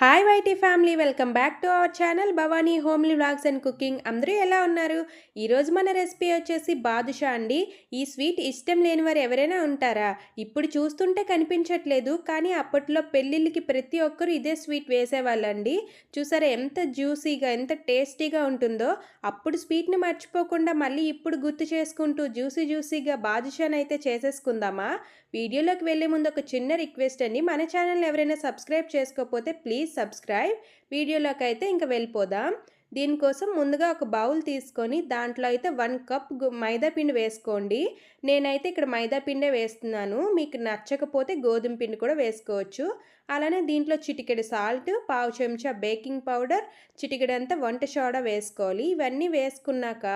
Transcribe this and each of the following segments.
Hi YT family, welcome back to our channel Bhavani homely vlogs and cooking. అందరూ ఎలా ఉన్నారు? ఈరోజు మన రెసిపీ వచ్చేసి బాదుషా అండి. ఈ స్వీట్ ఇష్టం లేని వారు ఎవరైనా ఉంటారా? ఇప్పుడు చూస్తుంటే కనిపించట్లేదు, కానీ అప్పట్లో పెళ్ళిళ్ళకి ప్రతి ఒక్కరు ఇదే స్వీట్ వేసేవాళ్ళండి. చూసారా ఎంత జ్యూసీగా, ఎంత టేస్టీగా ఉంటుందో. అప్పుడు స్వీట్ని మర్చిపోకుండా మళ్ళీ ఇప్పుడు గుర్తు చేసుకుంటూ జ్యూసీగా బాదుషాని అయితే చేసేసుకుందామా? వీడియోలోకి వెళ్ళే ముందు ఒక చిన్న రిక్వెస్ట్ అండి, మన ఛానల్ ఎవరైనా సబ్స్క్రైబ్ చేసుకోకపోతే ప్లీజ్ సబ్స్క్రైబ్. వీడియోలోకి అయితే ఇంకా వెళ్ళిపోదాం. దీనికోసం ముందుగా ఒక బౌల్ తీసుకొని దాంట్లో అయితే 1 కప్ మైదా పిండి వేసుకోండి. నేనైతే ఇక్కడ మైదా పిండే వేస్తున్నాను, మీకు నచ్చకపోతే గోధుమ పిండి కూడా వేసుకోవచ్చు. అలానే దీంట్లో చిటికెడు సాల్ట్, పావు చెంచా బేకింగ్ పౌడర్, చిటికెడంతా వంట సోడా వేసుకోవాలి. ఇవన్నీ వేసుకున్నాక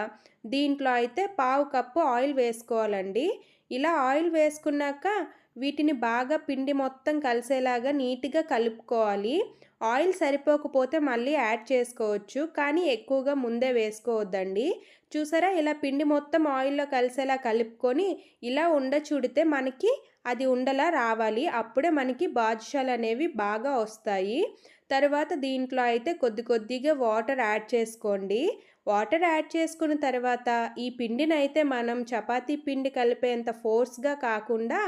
దీంట్లో అయితే పావు కప్పు ఆయిల్ వేసుకోవాలండి. ఇలా ఆయిల్ వేసుకున్నాక వీటిని బాగా పిండి మొత్తం కలిసేలాగా నీట్గా కలుపుకోవాలి. ఆయిల్ సరిపోకపోతే మళ్ళీ యాడ్ చేసుకోవచ్చు, కానీ ఎక్కువగా ముందే వేసుకోవద్దండి. చూసారా, ఇలా పిండి మొత్తం ఆయిల్లో కలిసేలా కలుపుకొని ఇలా చుడితే మనకి అది ఉండలా రావాలి. అప్పుడే మనకి బాదుషాలు అనేవి బాగా వస్తాయి. తర్వాత దీంట్లో అయితే కొద్దిగా వాటర్ యాడ్ చేసుకోండి. వాటర్ యాడ్ చేసుకున్న తర్వాత ఈ పిండిని అయితే మనం చపాతీ పిండి కలిపేంత ఫోర్స్గా కాకుండా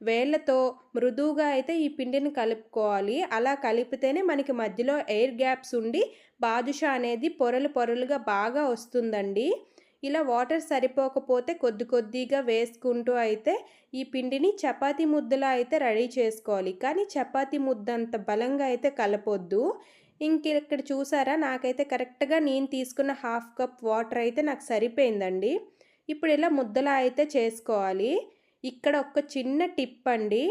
వేళ్ళతో మృదువుగా అయితే ఈ పిండిని కలుపుకోవాలి. అలా కలిపితేనే మనకి మధ్యలో ఎయిర్ గ్యాప్స్ ఉండి బాదుషా అనేది పొరలుగా బాగా వస్తుందండి. ఇలా వాటర్ సరిపోకపోతే కొద్దిగా వేసుకుంటూ అయితే ఈ పిండిని చపాతీ ముద్దలా అయితే రెడీ చేసుకోవాలి. కానీ చపాతీ ముద్దంత బలంగా అయితే కలపొద్దు. ఇక్కడ చూసారా, నాకైతే కరెక్ట్గా నేను తీసుకున్న హాఫ్ కప్ వాటర్ అయితే నాకు సరిపోయిందండి. ఇప్పుడు ఇలా ముద్దలా అయితే చేసుకోవాలి. ఇక్కడ ఒక చిన్న టిప్ అండి,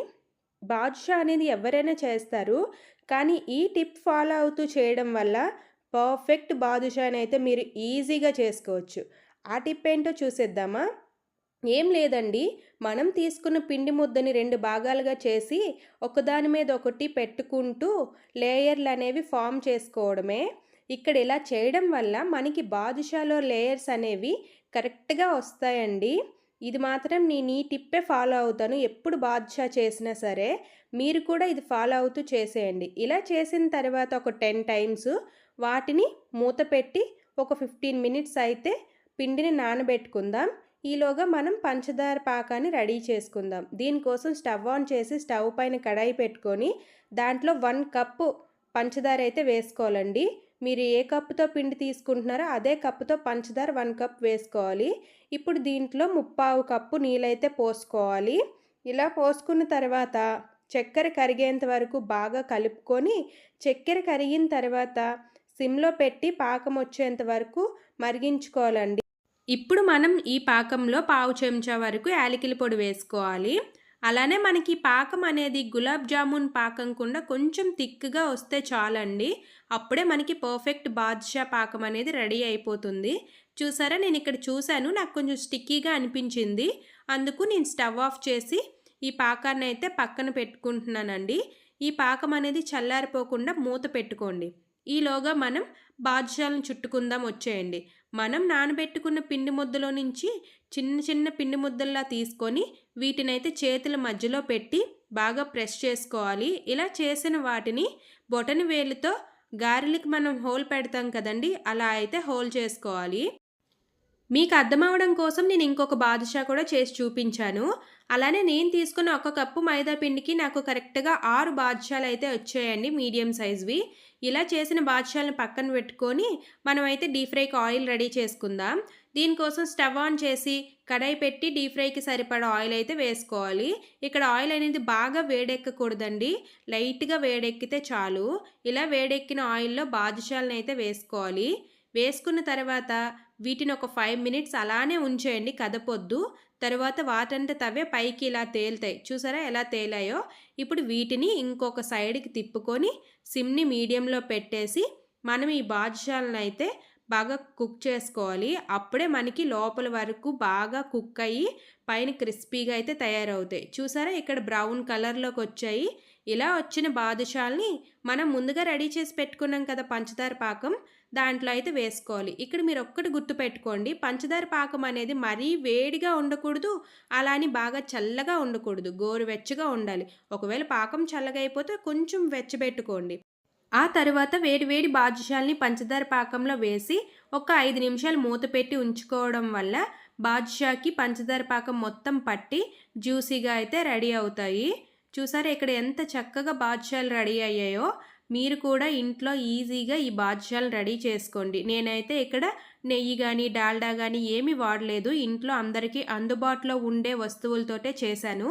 బాదుషా అనేది ఎవరైనా చేస్తారు, కానీ ఈ టిప్ ఫాలో అవుతూ చేయడం వల్ల పర్ఫెక్ట్ బాదుషాని అయితే మీరు ఈజీగా చేసుకోవచ్చు. ఆ టిప్ ఏంటో చూసేద్దామా? ఏం లేదండి, మనం తీసుకున్న పిండి ముద్దని 2 భాగాలుగా చేసి ఒకదాని మీద ఒకటి పెట్టుకుంటూ లేయర్లు అనేవి ఫామ్ చేసుకోవడమే. ఇక్కడ ఇలా చేయడం వల్ల మనకి బాదుషాలో లేయర్స్ అనేవి కరెక్ట్గా వస్తాయండి. ఇది మాత్రం నేను ఈ టిప్పే ఫాలో అవుతాను ఎప్పుడు బాదుషా చేసినా సరే. మీరు కూడా ఇది ఫాలో అవుతూ చేసేయండి. ఇలా చేసిన తర్వాత ఒక 10 టైమ్స్ వాటిని మూత పెట్టి ఒక 15 మినిట్స్ అయితే పిండిని నానబెట్టుకుందాం. ఈలోగా మనం పంచదార పాకాన్ని రెడీ చేసుకుందాం. దీనికోసం స్టవ్ ఆన్ చేసి స్టవ్ పైన కడాయి పెట్టుకొని దాంట్లో 1 కప్పు పంచదార అయితే వేసుకోవాలండి. మీరు ఏ కప్పుతో పిండి తీసుకుంటున్నారో అదే కప్పుతో పంచదార 1 కప్ వేసుకోవాలి. ఇప్పుడు దీంట్లో 3/4 కప్పు నీళ్ళైతే పోసుకోవాలి. ఇలా పోసుకున్న తర్వాత చక్కెర కరిగేంత వరకు బాగా కలుపుకొని, చక్కెర కరిగిన తర్వాత సిమ్లో పెట్టి పాకం వచ్చేంత వరకు మరిగించుకోవాలండి. ఇప్పుడు మనం ఈ పాకంలో పావు చెంచా వరకు యాలకుల పొడి వేసుకోవాలి. అలానే మనకి పాకం అనేది గులాబ్ జామున్ పాకం కూడా కొంచెం థిక్గా వస్తే చాలండి. అప్పుడే మనకి పర్ఫెక్ట్ బాదుషా పాకం అనేది రెడీ అయిపోతుంది. చూసారా, నేను ఇక్కడ చూశాను, నాకు కొంచెం స్టిక్కీగా అనిపించింది. అందుకు నేను స్టవ్ ఆఫ్ చేసి ఈ పాకాన్ని అయితే పక్కన పెట్టుకుంటున్నానండి. ఈ పాకం అనేది చల్లారిపోకుండా మూత పెట్టుకోండి. ఈలోగా మనం బాదుషాలను చుట్టుకుందాం, వచ్చేయండి. మనం నానబెట్టుకున్న పిండి ముద్దలో నుంచి చిన్న పిండి ముద్దల్లా తీసుకొని వీటినైతే చేతుల మధ్యలో పెట్టి బాగా ప్రెస్ చేసుకోవాలి. ఇలా చేసిన వాటిని బొటన వేలుతో గారెలకి మనం హోల్ పెడతాం కదండి, అలా అయితే హోల్ చేసుకోవాలి. మీకు అర్థమవడం కోసం నేను ఇంకొక బాదుషా కూడా చేసి చూపించాను. అలానే నేను తీసుకున్న 1 కప్పు మైదా పిండికి నాకు కరెక్ట్గా 6 బాదుషాలు అయితే వచ్చాయండి, మీడియం సైజ్వి. ఇలా చేసిన బాదుషాలను పక్కన పెట్టుకొని మనమైతే డీప్ ఫ్రైకి ఆయిల్ రెడీ చేసుకుందాం. దీనికోసం స్టవ్ ఆన్ చేసి కడాయి పెట్టి డీప్ ఫ్రైకి సరిపడా ఆయిల్ అయితే వేసుకోవాలి. ఇక్కడ ఆయిల్ అనేది బాగా వేడెక్కకూడదండి, లైట్గా వేడెక్కితే చాలు. ఇలా వేడెక్కిన ఆయిల్లో బాదుషాలను అయితే వేసుకోవాలి. వేసుకున్న తర్వాత వీటిని ఒక 5 మినిట్స్ అలానే ఉంచేయండి, కదపొద్దు. తర్వాత వాటంతా తవే పైకి ఇలా తేలుతాయి. చూసారా ఎలా తేలాయో? ఇప్పుడు వీటిని ఇంకొక సైడ్కి తిప్పుకొని సిమ్ని మీడియంలో పెట్టేసి మనం ఈ బాదుషాలను అయితే బాగా కుక్ చేసుకోవాలి. అప్పుడే మనకి లోపల వరకు బాగా కుక్ అయ్యి పైన క్రిస్పీగా అయితే తయారవుతాయి. చూసారా, ఇక్కడ బ్రౌన్ కలర్లోకి వచ్చాయి. ఇలా వచ్చిన బాదుషాల్ని మనం ముందుగా రెడీ చేసి పెట్టుకున్నాం కదా పంచదార పాకం, దాంట్లో అయితే వేసుకోవాలి. ఇక్కడ మీరు ఒక్కటి గుర్తుపెట్టుకోండి, పంచదార పాకం అనేది మరీ వేడిగా ఉండకూడదు, అలా అని బాగా చల్లగా ఉండకూడదు, గోరువెచ్చగా ఉండాలి. ఒకవేళ పాకం చల్లగా అయిపోతే కొంచెం వెచ్చబెట్టుకోండి. ఆ తరువాత వేడి వేడి బాదుషాల్ని పంచదార పాకంలో వేసి ఒక 5 నిమిషాలు మూత పెట్టి ఉంచుకోవడం వల్ల బాదుషాకి పంచదార పాకం మొత్తం పట్టి జ్యూసీగా అయితే రెడీ అవుతాయి. చూసారా ఇక్కడ ఎంత చక్కగా బాదుషాలు రెడీ అయ్యాయో. మీరు కూడా ఇంట్లో ఈజీగా ఈ బాదుషాలు రెడీ చేసుకోండి. నేనైతే ఇక్కడ నెయ్యి గానీ, డాల్డా గానీ ఏమీ వాడలేదు. ఇంట్లో అందరికీ అందుబాటులో ఉండే వస్తువులతోటే చేశాను.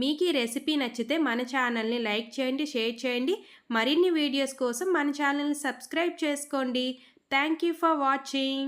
మీకు ఈ రెసిపీ నచ్చితే మన ఛానల్ని లైక్ చేయండి, షేర్ చేయండి. మరిన్ని వీడియోస్ కోసం మన ఛానల్ని సబ్స్క్రైబ్ చేసుకోండి. Thank you for watching.